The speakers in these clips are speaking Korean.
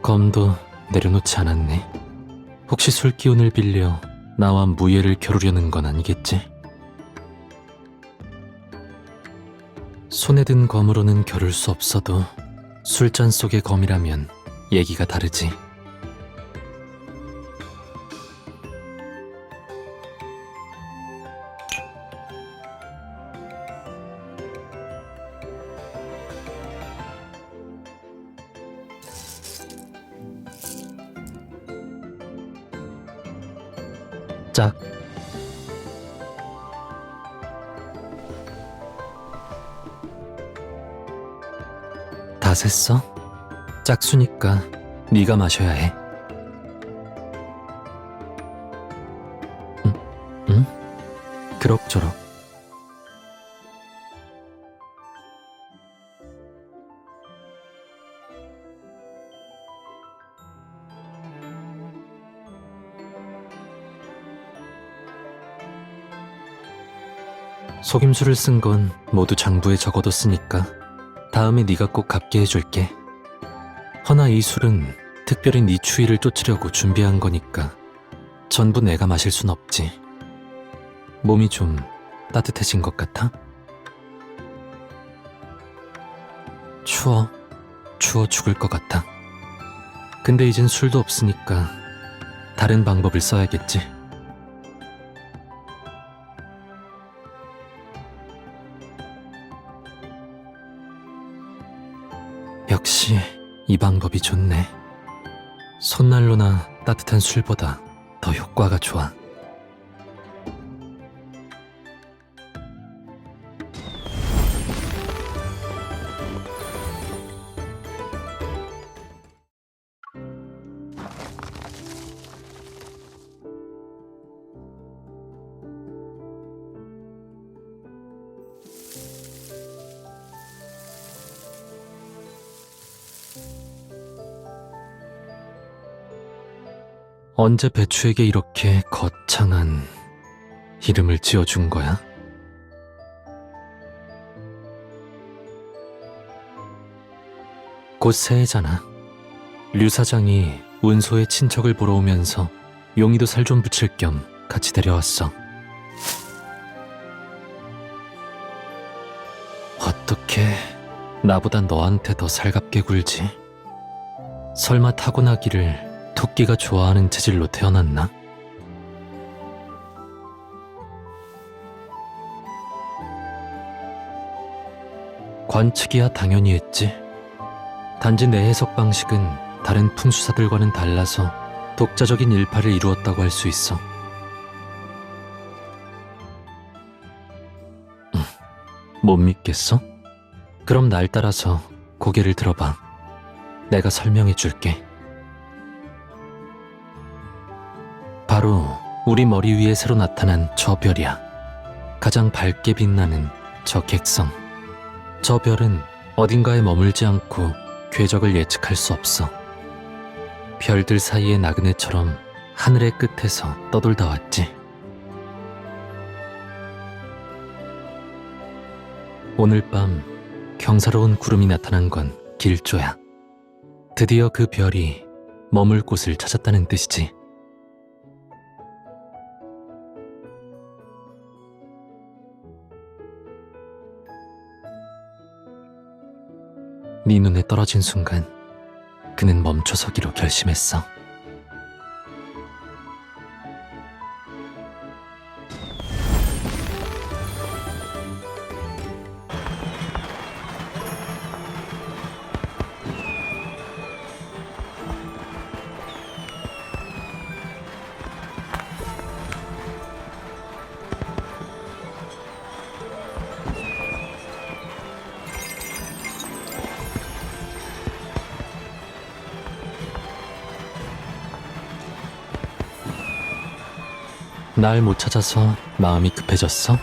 검도 내려놓지 않았네. 혹시 술 기운을 빌려 나와 무예를 겨루려는 건 아니겠지? 손에 든 검으로는 겨룰 수 없어도 술잔 속의 검이라면 얘기가 다르지. 짝. 다 샜어? 짝수니까 네가 마셔야 해. 응? 그럭저럭. 속임수를 쓴 건 모두 장부에 적어뒀으니까 다음에 네가 꼭 갚게 해줄게. 허나 이 술은 특별히 네 추위를 쫓으려고 준비한 거니까 전부 내가 마실 순 없지. 몸이 좀 따뜻해진 것 같아? 추워 죽을 것 같아. 근데 이젠 술도 없으니까 다른 방법을 써야겠지. 역시 이 방법이 좋네. 손난로나 따뜻한 술보다 더 효과가 좋아. 언제 배추에게 이렇게 거창한 이름을 지어준 거야? 곧 새해잖아. 류 사장이 운소의 친척을 보러 오면서 용이도 살 좀 붙일 겸 같이 데려왔어. 어떻게 나보다 너한테 더 살갑게 굴지? 설마 타고나기를 토끼가 좋아하는 체질로 태어났나? 관측이야 당연히 했지. 단지 내 해석 방식은 다른 풍수사들과는 달라서 독자적인 일파를 이루었다고 할 수 있어. 못 믿겠어? 그럼 날 따라서 고개를 들어봐. 내가 설명해 줄게. 바로 우리 머리 위에 새로 나타난 저 별이야. 가장 밝게 빛나는 저 객성. 저 별은 어딘가에 머물지 않고 궤적을 예측할 수 없어. 별들 사이의 나그네처럼 하늘의 끝에서 떠돌다 왔지. 오늘 밤 경사로운 구름이 나타난 건 길조야. 드디어 그 별이 머물 곳을 찾았다는 뜻이지. 네 눈에 떨어진 순간 그는 멈춰서기로 결심했어. 날 못 찾아서 마음이 급해졌어?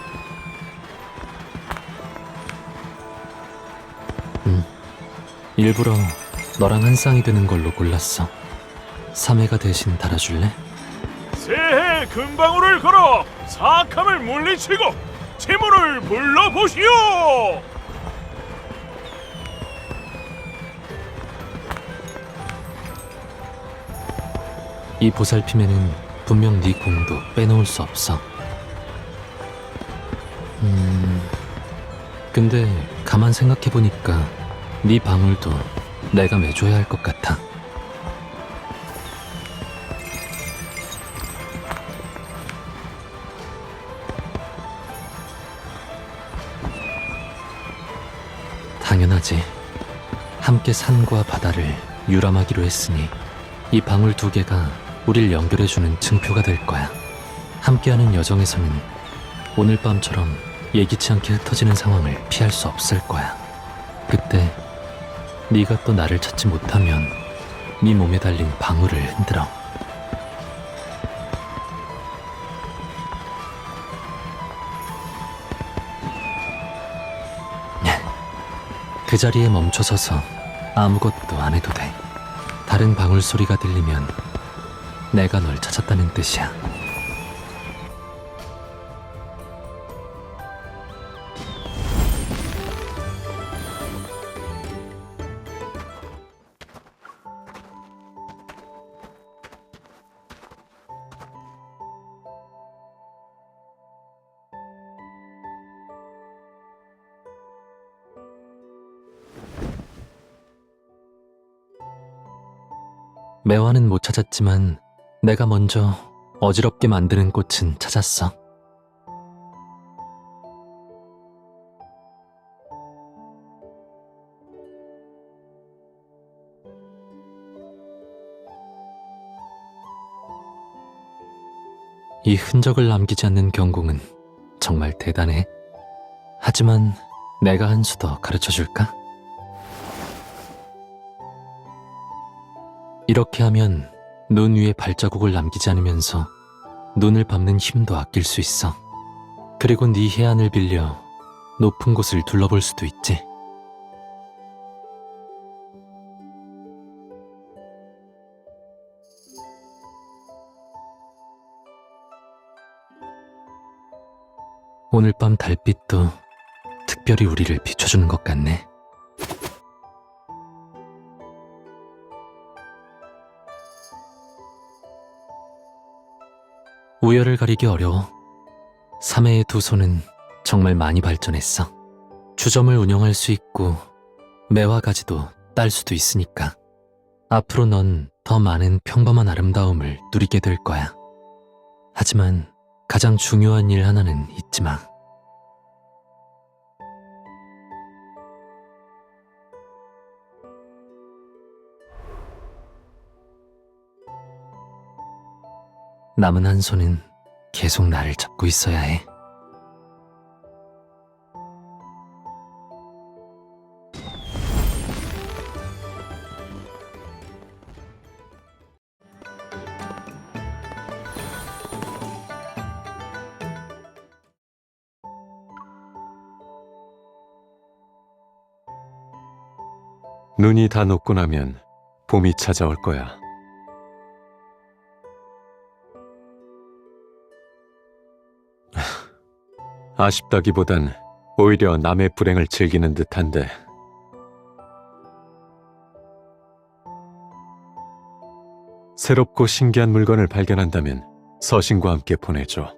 일부러 너랑 한 쌍이 되는 걸로 골랐어. 3회가 대신 달아줄래? 새해 금방울을 걸어 사악함을 물리치고 재물을 불러보시오. 이 보살핌에는 분명 네 공도 빼놓을 수 없어. 근데 가만 생각해보니까 네 방울도 내가 매줘야 할 것 같아. 당연하지. 함께 산과 바다를 유람하기로 했으니 이 방울 2개가 우릴 연결해주는 증표가 될 거야. 함께하는 여정에서는 오늘 밤처럼 예기치 않게 흩어지는 상황을 피할 수 없을 거야. 그때 네가 또 나를 찾지 못하면 네 몸에 달린 방울을 흔들어. 그 자리에 멈춰서서 아무것도 안 해도 돼. 다른 방울 소리가 들리면 내가 널 찾았다는 뜻이야. 매화는 못 찾았지만 내가 먼저 어지럽게 만드는 꽃은 찾았어. 이 흔적을 남기지 않는 경공은 정말 대단해. 하지만 내가 한 수 더 가르쳐 줄까? 이렇게 하면 눈 위에 발자국을 남기지 않으면서 눈을 밟는 힘도 아낄 수 있어. 그리고 네 해안을 빌려 높은 곳을 둘러볼 수도 있지. 오늘 밤 달빛도 특별히 우리를 비춰주는 것 같네. 우열을 가리기 어려워. 3해의 두 손은 정말 많이 발전했어. 주점을 운영할 수 있고 매화가지도 딸 수도 있으니까. 앞으로 넌 더 많은 평범한 아름다움을 누리게 될 거야. 하지만 가장 중요한 일 하나는 잊지 마. 남은 한 손은 계속 나를 잡고 있어야 해. 눈이 다 녹고 나면 봄이 찾아올 거야. 아쉽다기보단 오히려 남의 불행을 즐기는 듯한데. 새롭고 신기한 물건을 발견한다면 서신과 함께 보내줘.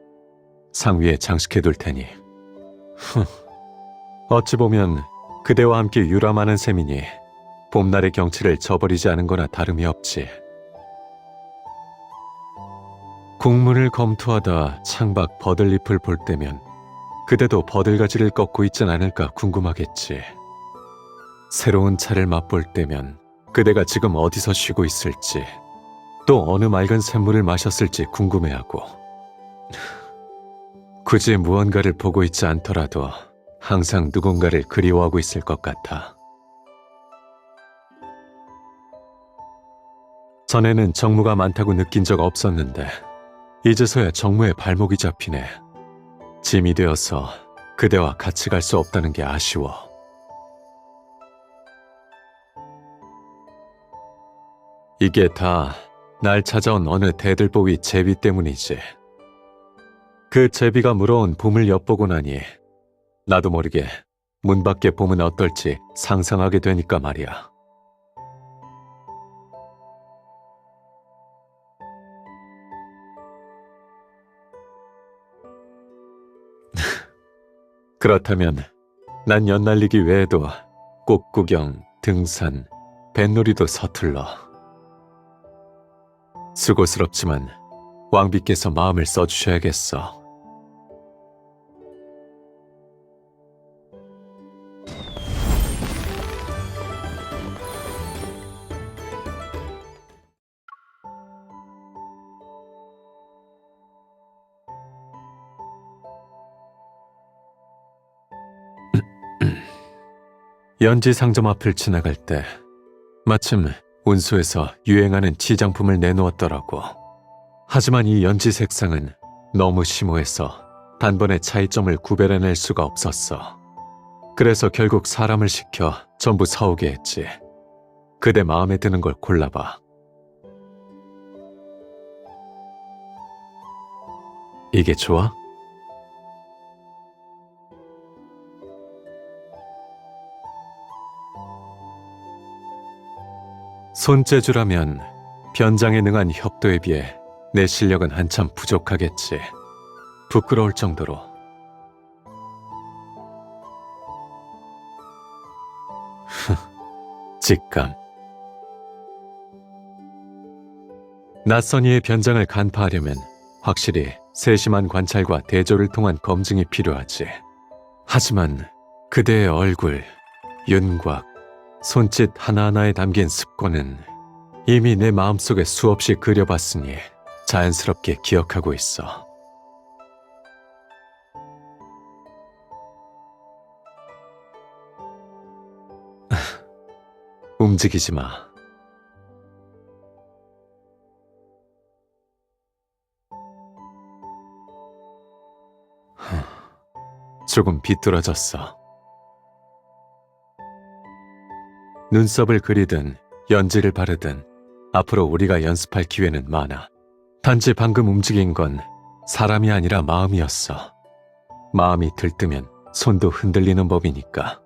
상위에 장식해둘 테니. 어찌 보면 그대와 함께 유람하는 셈이니 봄날의 경치를 저버리지 않은 거나 다름이 없지. 국문을 검토하다 창밖 버들잎을 볼 때면 그대도 버들가지를 꺾고 있진 않을까 궁금하겠지. 새로운 차를 맛볼 때면 그대가 지금 어디서 쉬고 있을지, 또 어느 맑은 샘물을 마셨을지 궁금해하고, 굳이 무언가를 보고 있지 않더라도 항상 누군가를 그리워하고 있을 것 같아. 전에는 정무가 많다고 느낀 적 없었는데 이제서야 정무의 발목이 잡히네. 짐이 되어서 그대와 같이 갈 수 없다는 게 아쉬워. 이게 다 날 찾아온 어느 대들보위 제비 때문이지. 그 제비가 물어온 봄을 엿보고 나니 나도 모르게 문 밖의 봄은 어떨지 상상하게 되니까 말이야. 그렇다면 난 연날리기 외에도 꽃구경, 등산, 뱃놀이도 서툴러. 수고스럽지만 왕비께서 마음을 써주셔야겠어. 연지 상점 앞을 지나갈 때 마침 운수에서 유행하는 치장품을 내놓았더라고. 하지만 이 연지 색상은 너무 심오해서 단번에 차이점을 구별해낼 수가 없었어. 그래서 결국 사람을 시켜 전부 사오게 했지. 그대 마음에 드는 걸 골라봐. 이게 좋아? 손재주라면 변장에 능한 협도에 비해 내 실력은 한참 부족하겠지. 부끄러울 정도로. 직감. 낯선 이의 변장을 간파하려면 확실히 세심한 관찰과 대조를 통한 검증이 필요하지. 하지만 그대의 얼굴, 윤곽, 손짓 하나하나에 담긴 습관은 이미 내 마음속에 수없이 그려봤으니 자연스럽게 기억하고 있어. 움직이지 마. 조금 비뚤어졌어. 눈썹을 그리든 연지를 바르든 앞으로 우리가 연습할 기회는 많아. 단지 방금 움직인 건 사람이 아니라 마음이었어. 마음이 들뜨면 손도 흔들리는 법이니까.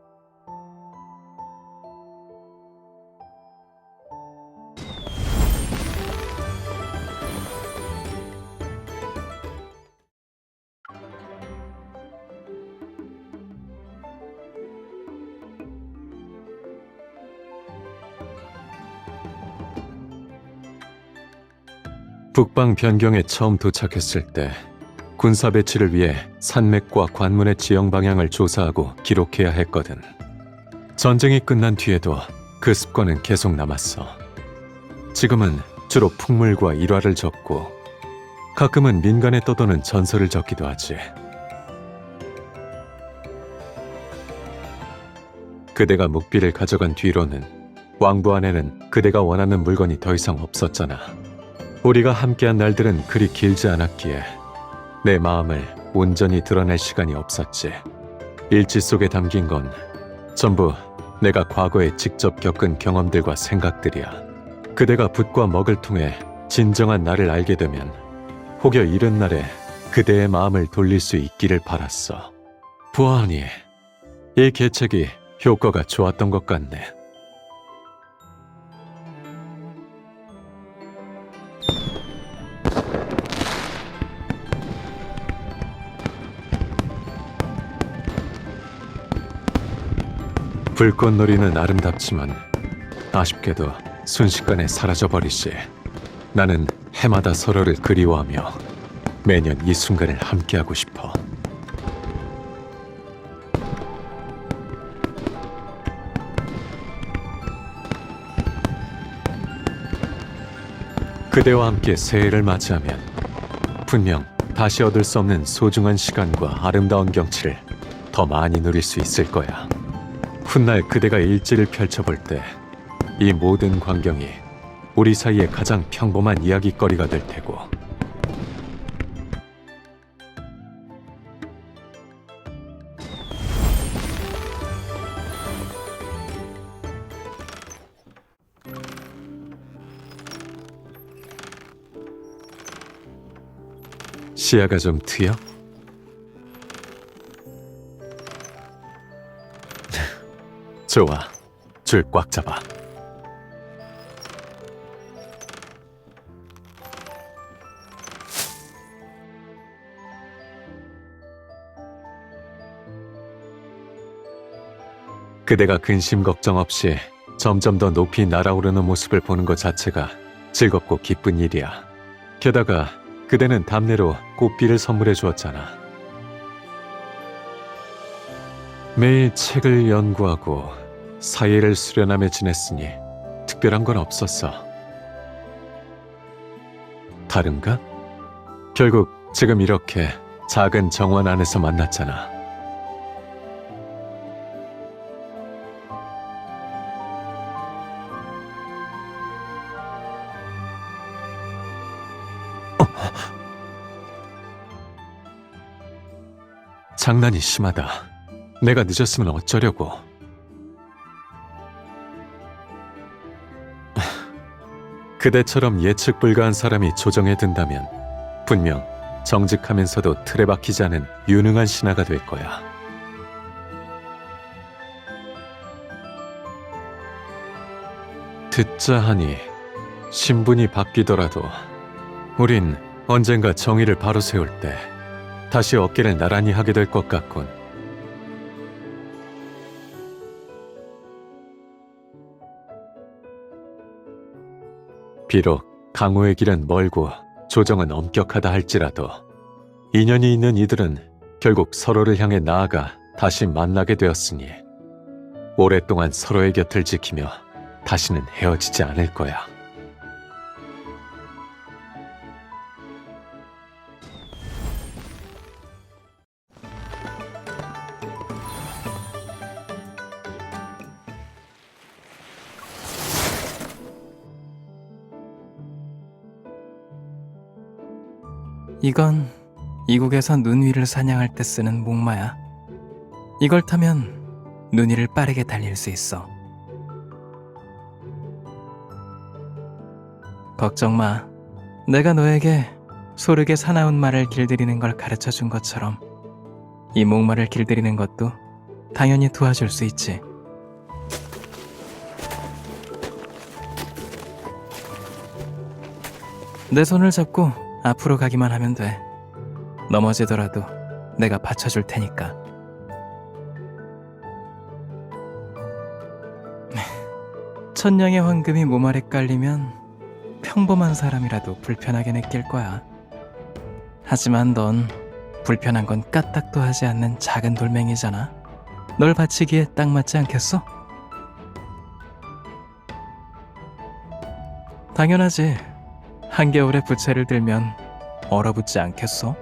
북방 변경에 처음 도착했을 때 군사 배치를 위해 산맥과 관문의 지형 방향을 조사하고 기록해야 했거든. 전쟁이 끝난 뒤에도 그 습관은 계속 남았어. 지금은 주로 풍물과 일화를 적고 가끔은 민간에 떠도는 전설을 적기도 하지. 그대가 묵비를 가져간 뒤로는 왕부 안에는 그대가 원하는 물건이 더 이상 없었잖아. 우리가 함께한 날들은 그리 길지 않았기에 내 마음을 온전히 드러낼 시간이 없었지. 일지 속에 담긴 건 전부 내가 과거에 직접 겪은 경험들과 생각들이야. 그대가 붓과 먹을 통해 진정한 나를 알게 되면 혹여 이른 날에 그대의 마음을 돌릴 수 있기를 바랐어. 보아하니 이 계책이 효과가 좋았던 것 같네. 불꽃놀이는 아름답지만 아쉽게도 순식간에 사라져버리시. 나는 해마다 서로를 그리워하며 매년 이 순간을 함께하고 싶어. 그대와 함께 새해를 맞이하면 분명 다시 얻을 수 없는 소중한 시간과 아름다운 경치를 더 많이 누릴 수 있을 거야. 훗날 그대가 일지를 펼쳐볼 때 이 모든 광경이 우리 사이의 가장 평범한 이야기거리가 될 테고. 시야가 좀 트여? 좋아, 줄 꽉 잡아. 그대가 근심 걱정 없이 점점 더 높이 날아오르는 모습을 보는 것 자체가 즐겁고 기쁜 일이야. 게다가 그대는 답례로 꽃비를 선물해 주었잖아. 매일 책을 연구하고 사예를 수련하며 지냈으니 특별한 건 없었어. 다른가? 결국 지금 이렇게 작은 정원 안에서 만났잖아. 장난이 심하다. 내가 늦었으면 어쩌려고. 그대처럼 예측 불가한 사람이 조정에 든다면 분명 정직하면서도 틀에 박히지 않은 유능한 신하가 될 거야. 듣자 하니 신분이 바뀌더라도 우린 언젠가 정의를 바로 세울 때 다시 어깨를 나란히 하게 될 것 같군. 비록 강호의 길은 멀고 조정은 엄격하다 할지라도 인연이 있는 이들은 결국 서로를 향해 나아가 다시 만나게 되었으니 오랫동안 서로의 곁을 지키며 다시는 헤어지지 않을 거야. 이건 이국에서 눈 위를 사냥할 때 쓰는 목마야. 이걸 타면 눈 위를 빠르게 달릴 수 있어. 걱정 마. 내가 너에게 소르게 사나운 말을 길들이는 걸 가르쳐 준 것처럼 이 목마를 길들이는 것도 당연히 도와줄 수 있지. 내 손을 잡고 앞으로 가기만 하면 돼. 넘어지더라도 내가 받쳐줄 테니까. 천냥의 황금이 몸 아래 깔리면 평범한 사람이라도 불편하게 느낄 거야. 하지만 넌 불편한 건 까딱도 하지 않는 작은 돌멩이잖아. 널 받치기에 딱 맞지 않겠어? 당연하지. 한겨울에 부채를 들면 얼어붙지 않겠어?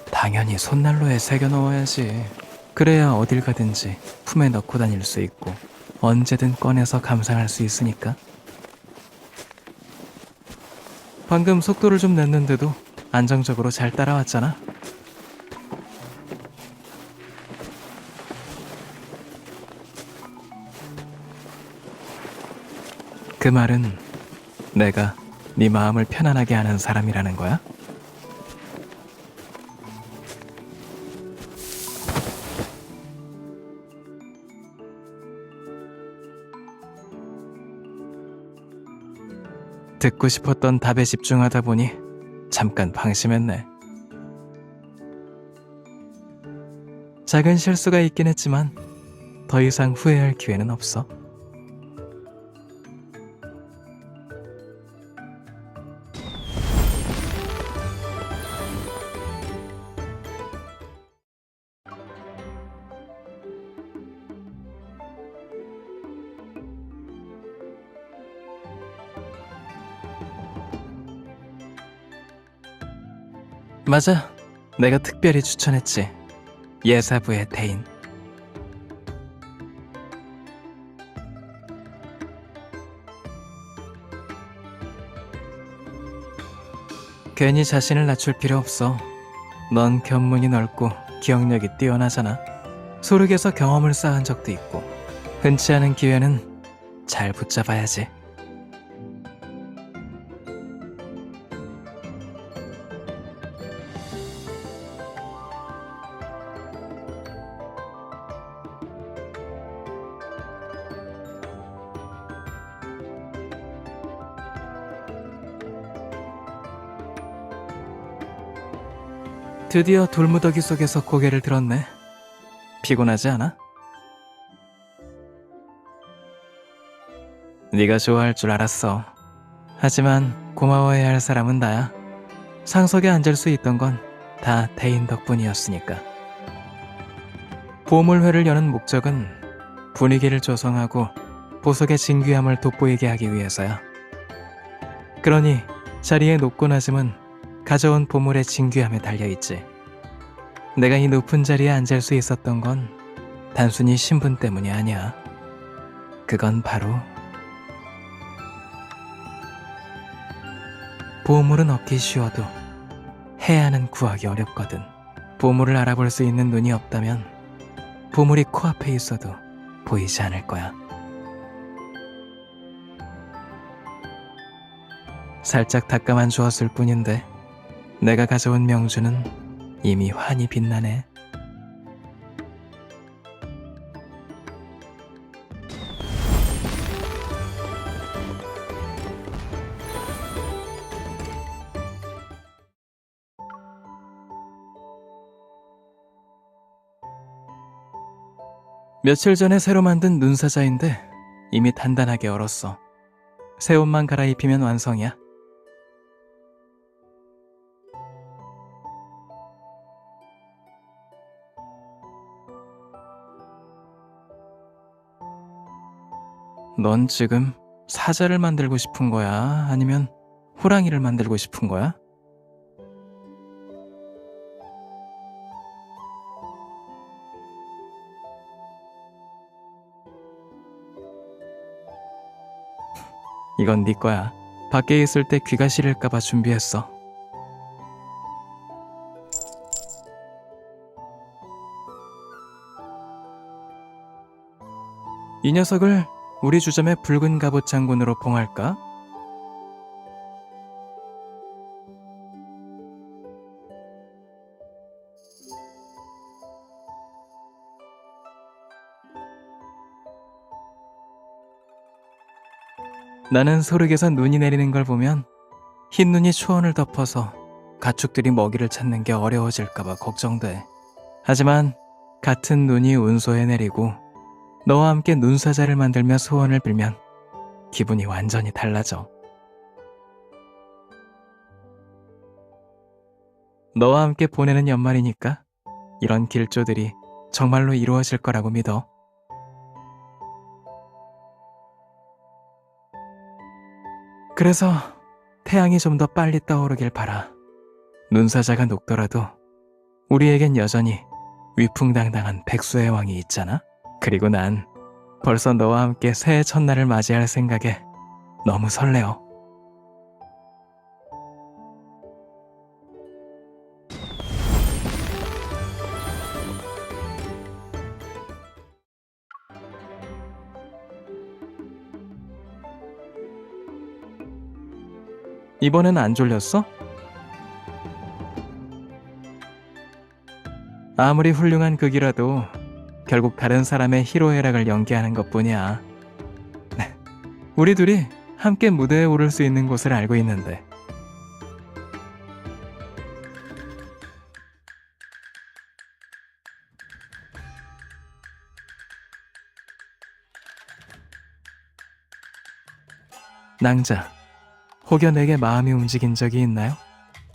당연히 손난로에 새겨 넣어야지. 그래야 어딜 가든지 품에 넣고 다닐 수 있고 언제든 꺼내서 감상할 수 있으니까. 방금 속도를 좀 냈는데도 안정적으로 잘 따라왔잖아. 그 말은 내가 네 마음을 편안하게 하는 사람이라는 거야? 듣고 싶었던 답에 집중하다 보니 잠깐 방심했네. 작은 실수가 있긴 했지만 더 이상 후회할 기회는 없어. 맞아. 내가 특별히 추천했지. 예사부의 대인. 괜히 자신을 낮출 필요 없어. 넌 견문이 넓고 기억력이 뛰어나잖아. 소르게서 경험을 쌓은 적도 있고 흔치 않은 기회는 잘 붙잡아야지. 드디어 돌무더기 속에서 고개를 들었네. 피곤하지 않아? 네가 좋아할 줄 알았어. 하지만 고마워해야 할 사람은 나야. 상석에 앉을 수 있던 건 다 대인 덕분이었으니까. 보물회를 여는 목적은 분위기를 조성하고 보석의 진귀함을 돋보이게 하기 위해서야. 그러니 자리에 높고 낮음은 가져온 보물의 진귀함에 달려있지. 내가 이 높은 자리에 앉을 수 있었던 건 단순히 신분 때문이 아니야. 그건 바로 보물은 얻기 쉬워도 해야는 구하기 어렵거든. 보물을 알아볼 수 있는 눈이 없다면 보물이 코앞에 있어도 보이지 않을 거야. 살짝 닦아만 주었을 뿐인데 내가 가져온 명주는 이미 환히 빛나네. 며칠 전에 새로 만든 눈사자인데 이미 단단하게 얼었어. 새 옷만 갈아입히면 완성이야. 넌 지금 사자를 만들고 싶은 거야? 아니면 호랑이를 만들고 싶은 거야? 이건 네 거야. 밖에 있을 때 귀가 시릴까봐 준비했어. 이 녀석을 우리 주점의 붉은 갑옷 장군으로 봉할까? 나는 소륵에서 눈이 내리는 걸 보면 흰 눈이 초원을 덮어서 가축들이 먹이를 찾는 게 어려워질까봐 걱정돼. 하지만 같은 눈이 운소에 내리고 너와 함께 눈사자를 만들며 소원을 빌면 기분이 완전히 달라져. 너와 함께 보내는 연말이니까 이런 길조들이 정말로 이루어질 거라고 믿어. 그래서 태양이 좀 더 빨리 떠오르길 바라. 눈사자가 녹더라도 우리에겐 여전히 위풍당당한 백수의 왕이 있잖아. 그리고 난 벌써 너와 함께 새해 첫날을 맞이할 생각에 너무 설레어. 이번엔 안 졸렸어? 아무리 훌륭한 극이라도 결국 다른 사람의 희로애락을 연기하는 것뿐이야. 우리 둘이 함께 무대에 오를 수 있는 곳을 알고 있는데. 낭자, 혹여 내게 마음이 움직인 적이 있나요?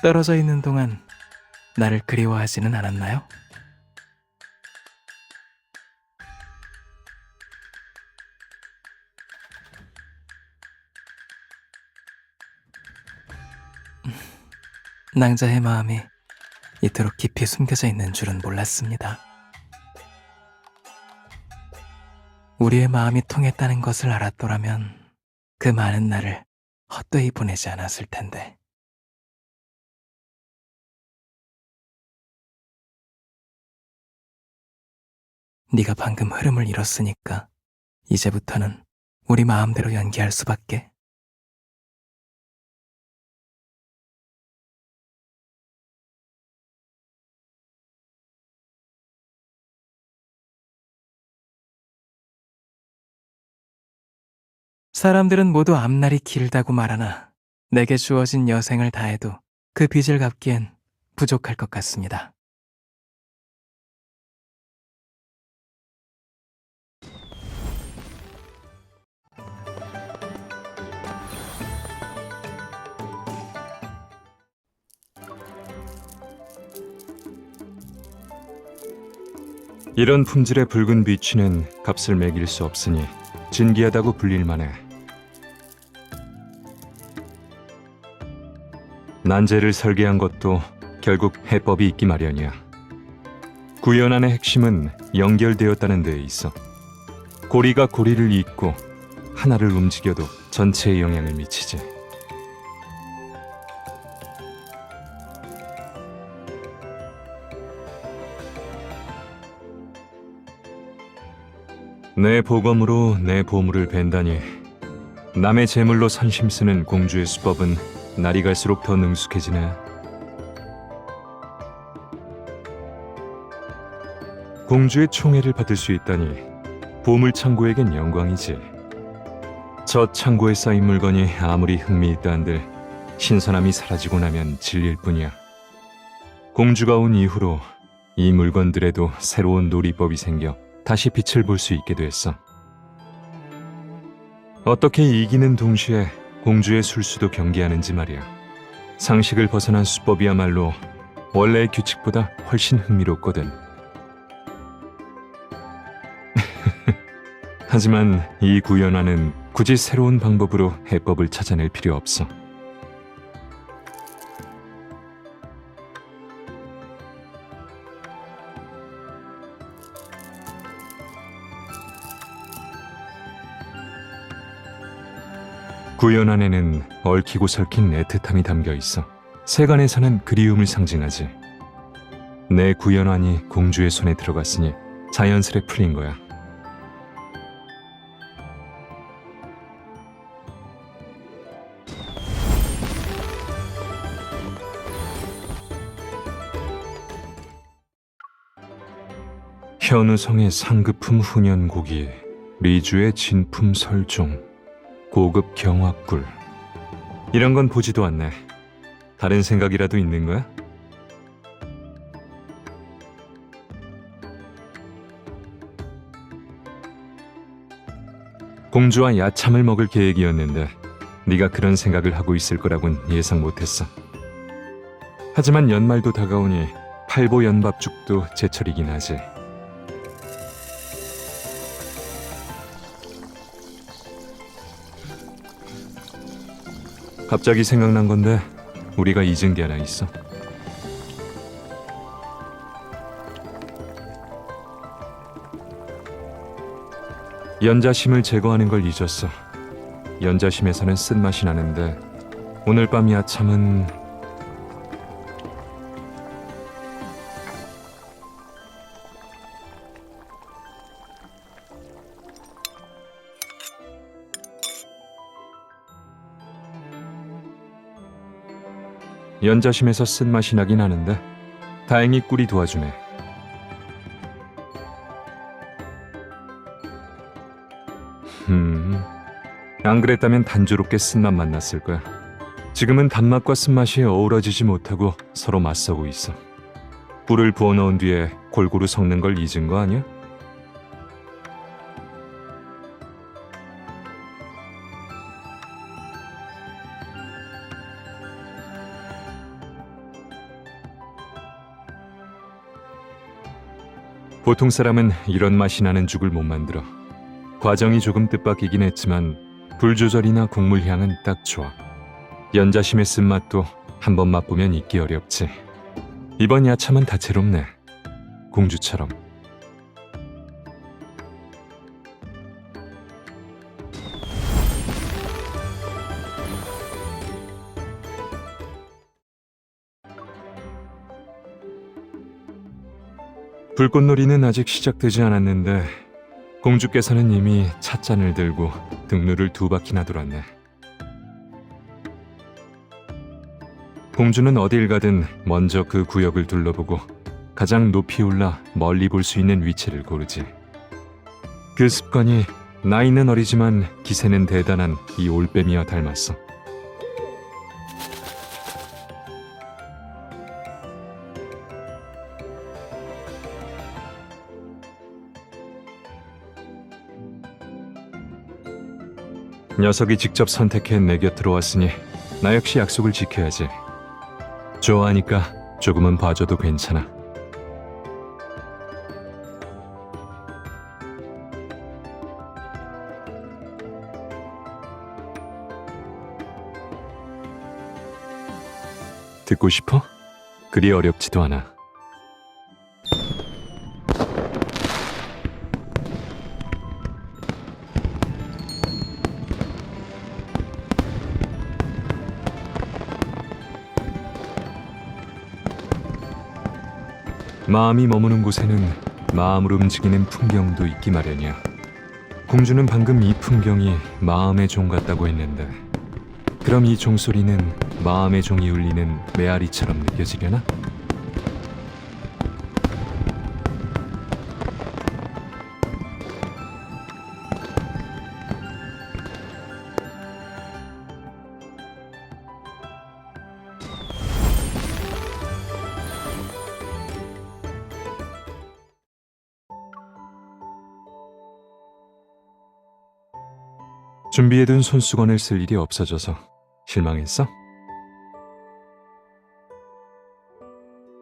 떨어져 있는 동안 나를 그리워하지는 않았나요? 낭자의 마음이 이토록 깊이 숨겨져 있는 줄은 몰랐습니다. 우리의 마음이 통했다는 것을 알았더라면 그 많은 날을 헛되이 보내지 않았을 텐데. 네가 방금 흐름을 잃었으니까 이제부터는 우리 마음대로 연기할 수밖에. 사람들은 모두 앞날이 길다고 말하나 내게 주어진 여생을 다해도 그 빚을 갚기엔 부족할 것 같습니다. 이런 품질의 붉은 비취는 값을 매길 수 없으니 진귀하다고 불릴 만해. 난제를 설계한 것도 결국 해법이 있기 마련이야. 구연안의 핵심은 연결되었다는 데에 있어. 고리가 고리를 잇고 하나를 움직여도 전체에 영향을 미치지. 내 보검으로 내 보물을 벤다니 남의 재물로 선심 쓰는 공주의 수법은 날이 갈수록 더 능숙해지네. 공주의 총애를 받을 수 있다니 보물 창고에겐 영광이지. 저 창고에 쌓인 물건이 아무리 흥미있다 한들 신선함이 사라지고 나면 질릴 뿐이야. 공주가 온 이후로 이 물건들에도 새로운 놀이법이 생겨 다시 빛을 볼 수 있게 됐어. 어떻게 이기는 동시에 공주의 술수도 경계하는지 말이야. 상식을 벗어난 수법이야말로 원래의 규칙보다 훨씬 흥미롭거든. 하지만 이 구연화는 굳이 새로운 방법으로 해법을 찾아낼 필요 없어. 구연 안에는 얽히고 설킨 애틋함이 담겨 있어. 세간에서는 그리움을 상징하지. 내 구연안이 공주의 손에 들어갔으니 자연스레 풀린 거야. 현우성의 상급품 훈연고기, 리주의 진품 설종, 고급 경화꿀. 이런 건 보지도 않네. 다른 생각이라도 있는 거야? 공주와 야참을 먹을 계획이었는데 네가 그런 생각을 하고 있을 거라곤 예상 못했어. 하지만 연말도 다가오니 팔보 연밥죽도 제철이긴 하지. 갑자기 생각난 건데 우리가 잊은 게 하나 있어. 연자심을 제거하는 걸 잊었어. 연자심에서는 쓴맛이 나는데 오늘 밤 야참은 연자심에서 쓴맛이 나긴 하는데 다행히 꿀이 도와주네. 안 그랬다면 단조롭게 쓴맛만 났을 거야. 지금은 단맛과 쓴맛이 어우러지지 못하고 서로 맞서고 있어. 꿀을 부어 넣은 뒤에 골고루 섞는 걸 잊은 거 아니야? 보통 사람은 이런 맛이 나는 죽을 못 만들어. 과정이 조금 뜻밖이긴 했지만 불 조절이나 국물 향은 딱 좋아. 연자심의 쓴맛도 한번 맛보면 잊기 어렵지. 이번 야참은 다채롭네. 공주처럼. 불꽃놀이는 아직 시작되지 않았는데 공주께서는 이미 찻잔을 들고 등루를 2바퀴나 돌았네. 공주는 어딜 가든 먼저 그 구역을 둘러보고 가장 높이 올라 멀리 볼 수 있는 위치를 고르지. 그 습관이 나이는 어리지만 기세는 대단한 이 올빼미와 닮았어. 녀석이 직접 선택해 내 곁으로 왔으니 나 역시 약속을 지켜야지. 좋아하니까 조금은 봐줘도 괜찮아. 듣고 싶어? 그리 어렵지도 않아. 마음이 머무는 곳에는 마음으로 움직이는 풍경도 있기 마련이야. 공주는 방금 이 풍경이 마음의 종 같다고 했는데, 그럼 이 종소리는 마음의 종이 울리는 메아리처럼 느껴지려나? 준비해둔 손수건을 쓸 일이 없어져서 실망했어?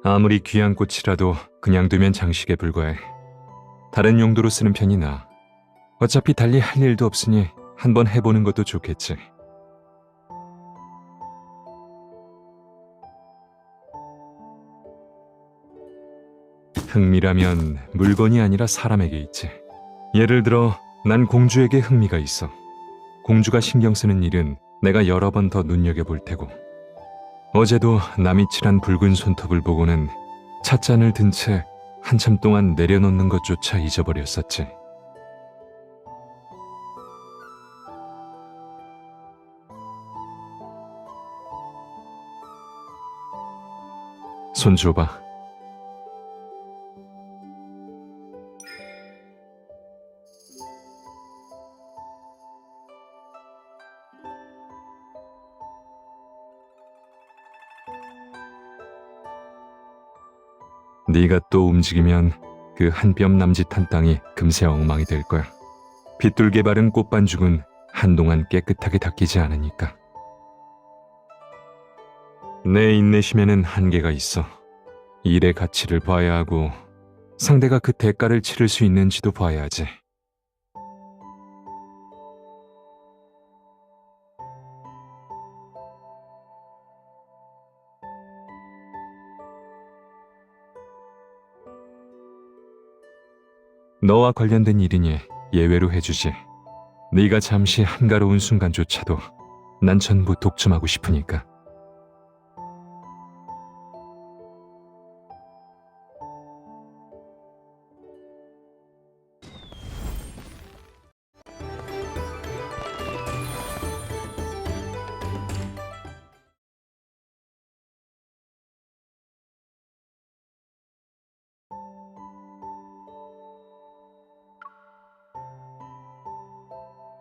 아무리 귀한 꽃이라도 그냥 두면 장식에 불과해. 다른 용도로 쓰는 편이 나아. 어차피 달리 할 일도 없으니 한번 해보는 것도 좋겠지. 흥미라면 물건이 아니라 사람에게 있지. 예를 들어 난 공주에게 흥미가 있어. 공주가 신경 쓰는 일은 내가 여러 번 더 눈여겨볼 테고, 어제도 남이 칠한 붉은 손톱을 보고는 찻잔을 든 채 한참 동안 내려놓는 것조차 잊어버렸었지. 손 줘봐. 네가 또 움직이면 그 한 뼘 남짓한 땅이 금세 엉망이 될 거야. 빗둘게 바른 꽃반죽은 한동안 깨끗하게 닦이지 않으니까. 내 인내심에는 한계가 있어. 일의 가치를 봐야 하고 상대가 그 대가를 치를 수 있는지도 봐야 하지. 너와 관련된 일이니 예외로 해주지. 네가 잠시 한가로운 순간조차도 난 전부 독점하고 싶으니까.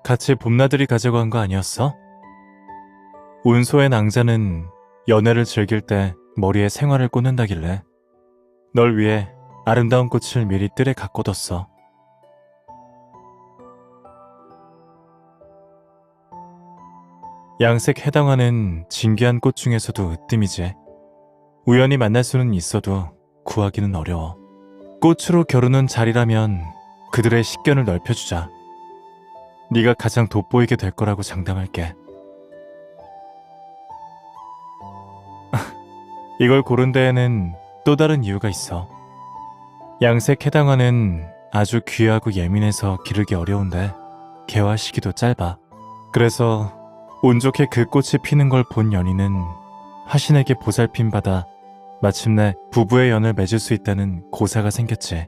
같이 봄나들이 가자고 한 거 아니었어? 운소의 낭자는 연애를 즐길 때 머리에 생화를 꽂는다길래 널 위해 아름다운 꽃을 미리 뜰에 가꿔뒀어. 양색 해당화는 진귀한 꽃 중에서도 으뜸이지. 우연히 만날 수는 있어도 구하기는 어려워. 꽃으로 겨루는 자리라면 그들의 식견을 넓혀주자. 네가 가장 돋보이게 될 거라고 장담할게. 이걸 고른 데에는 또 다른 이유가 있어. 양색 해당화는 아주 귀하고 예민해서 기르기 어려운데 개화 시기도 짧아. 그래서 운 좋게 그 꽃이 피는 걸 본 연인은 하신에게 보살핌 받아 마침내 부부의 연을 맺을 수 있다는 고사가 생겼지.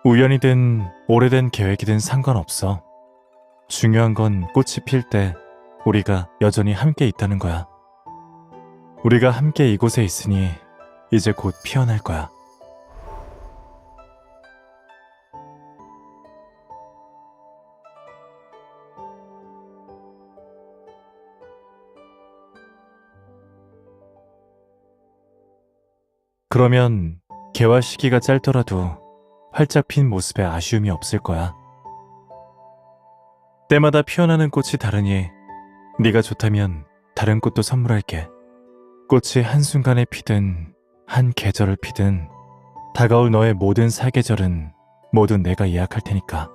우연이든 오래된 계획이든 상관없어. 중요한 건 꽃이 필 때 우리가 여전히 함께 있다는 거야. 우리가 함께 이곳에 있으니 이제 곧 피어날 거야. 그러면 개화 시기가 짧더라도 활짝 핀 모습에 아쉬움이 없을 거야. 때마다 피어나는 꽃이 다르니 네가 좋다면 다른 꽃도 선물할게. 꽃이 한순간에 피든 한 계절을 피든 다가올 너의 모든 사계절은 모두 내가 예약할 테니까.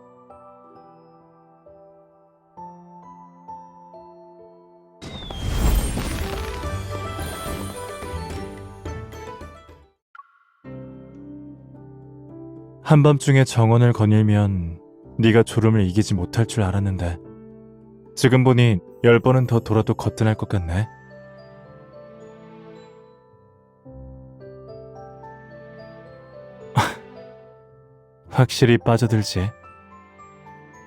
한밤중에 정원을 거닐면 네가 졸음을 이기지 못할 줄 알았는데 지금 보니 10번은 더 돌아도 거뜬할 것 같네. 확실히 빠져들지.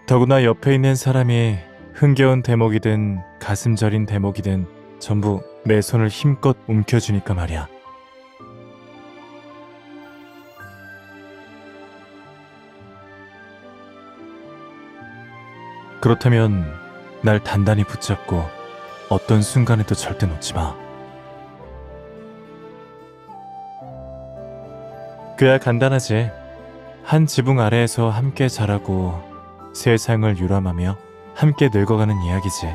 더구나 옆에 있는 사람이 흥겨운 대목이든 가슴 저린 대목이든 전부 내 손을 힘껏 움켜주니까 말이야. 그렇다면 날 단단히 붙잡고 어떤 순간에도 절대 놓지 마. 그야 간단하지. 한 지붕 아래에서 함께 자라고 세상을 유람하며 함께 늙어가는 이야기지.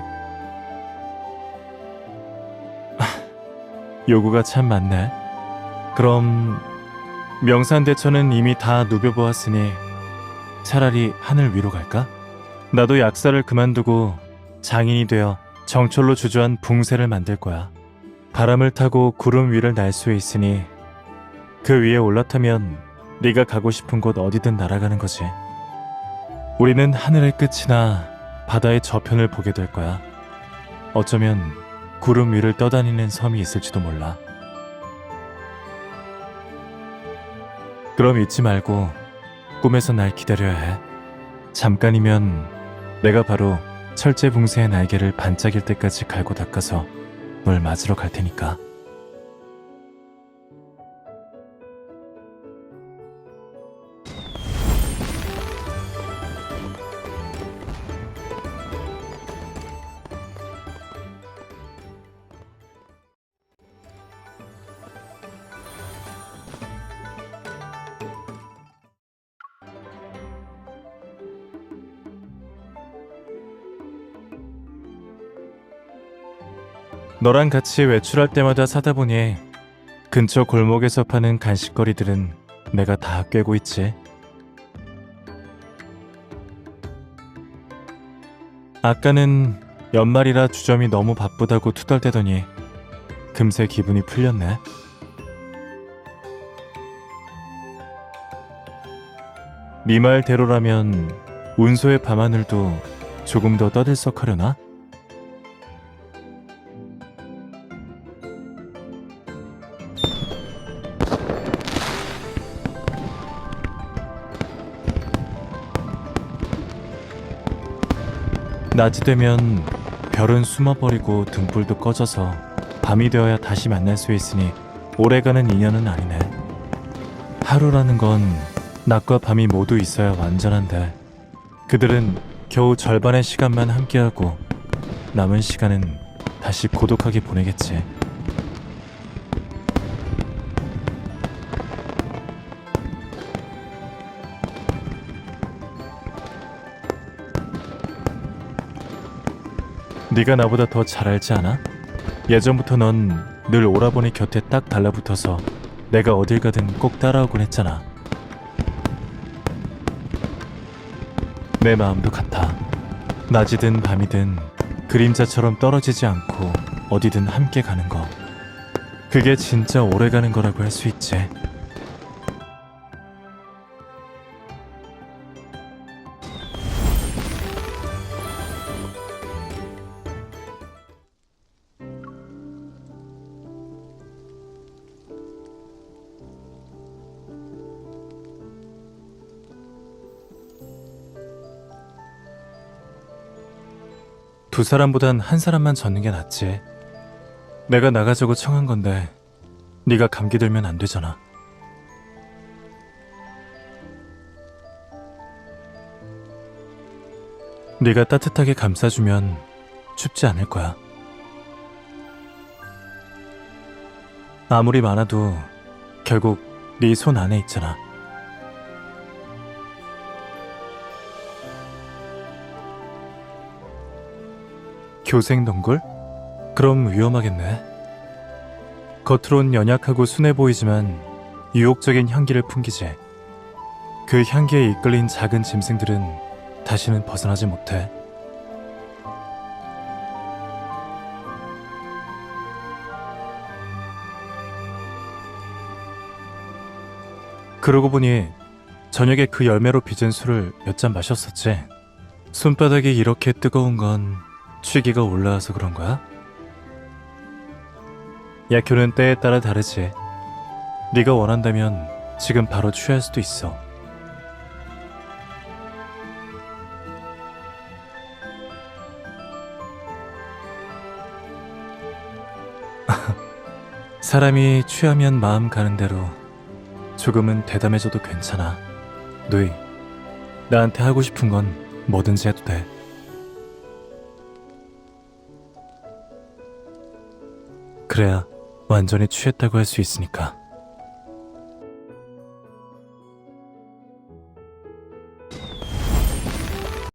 요구가 참 많네. 그럼 명산대천은 이미 다 누벼보았으니 차라리 하늘 위로 갈까? 나도 약사를 그만두고 장인이 되어 정철로 주저한 붕새를 만들 거야. 바람을 타고 구름 위를 날 수 있으니 그 위에 올라타면 네가 가고 싶은 곳 어디든 날아가는 거지. 우리는 하늘의 끝이나 바다의 저편을 보게 될 거야. 어쩌면 구름 위를 떠다니는 섬이 있을지도 몰라. 그럼 잊지 말고 꿈에서 날 기다려야 해. 잠깐이면 내가 바로 철제 붕새의 날개를 반짝일 때까지 갈고 닦아서 널 맞으러 갈 테니까. 너랑 같이 외출할 때마다 사다 보니 근처 골목에서 파는 간식거리들은 내가 다 꿰고 있지. 아까는 연말이라 주점이 너무 바쁘다고 투덜대더니 금세 기분이 풀렸네. 네 말대로라면 운소의 밤하늘도 조금 더 떠들썩하려나? 낮이 되면 별은 숨어버리고 등불도 꺼져서 밤이 되어야 다시 만날 수 있으니 오래가는 인연은 아니네. 하루라는 건 낮과 밤이 모두 있어야 완전한데 그들은 겨우 절반의 시간만 함께하고 남은 시간은 다시 고독하게 보내겠지. 네가 나보다 더 잘 알지 않아? 예전부터 넌 늘 오라버니 곁에 딱 달라붙어서 내가 어딜 가든 꼭 따라오곤 했잖아. 내 마음도 같아. 낮이든 밤이든 그림자처럼 떨어지지 않고 어디든 함께 가는 거. 그게 진짜 오래 가는 거라고 할 수 있지. 두 사람보단 한 사람만 젖는 게 낫지. 내가 나가자고 청한 건데 네가 감기 들면 안 되잖아. 네가 따뜻하게 감싸주면 춥지 않을 거야. 아무리 많아도 결국 네 손 안에 있잖아. 교생동굴? 그럼 위험하겠네. 겉으론 연약하고 순해 보이지만 유혹적인 향기를 풍기지. 그 향기에 이끌린 작은 짐승들은 다시는 벗어나지 못해. 그러고 보니 저녁에 그 열매로 빚은 술을 몇 잔 마셨었지. 손바닥이 이렇게 뜨거운 건 취기가 올라와서 그런 거야? 약효는 때에 따라 다르지. 네가 원한다면 지금 바로 취할 수도 있어. 사람이 취하면 마음 가는 대로 조금은 대담해져도 괜찮아. 누이, 나한테 하고 싶은 건 뭐든지 해도 돼. 그래야 완전히 취했다고 할 수 있으니까.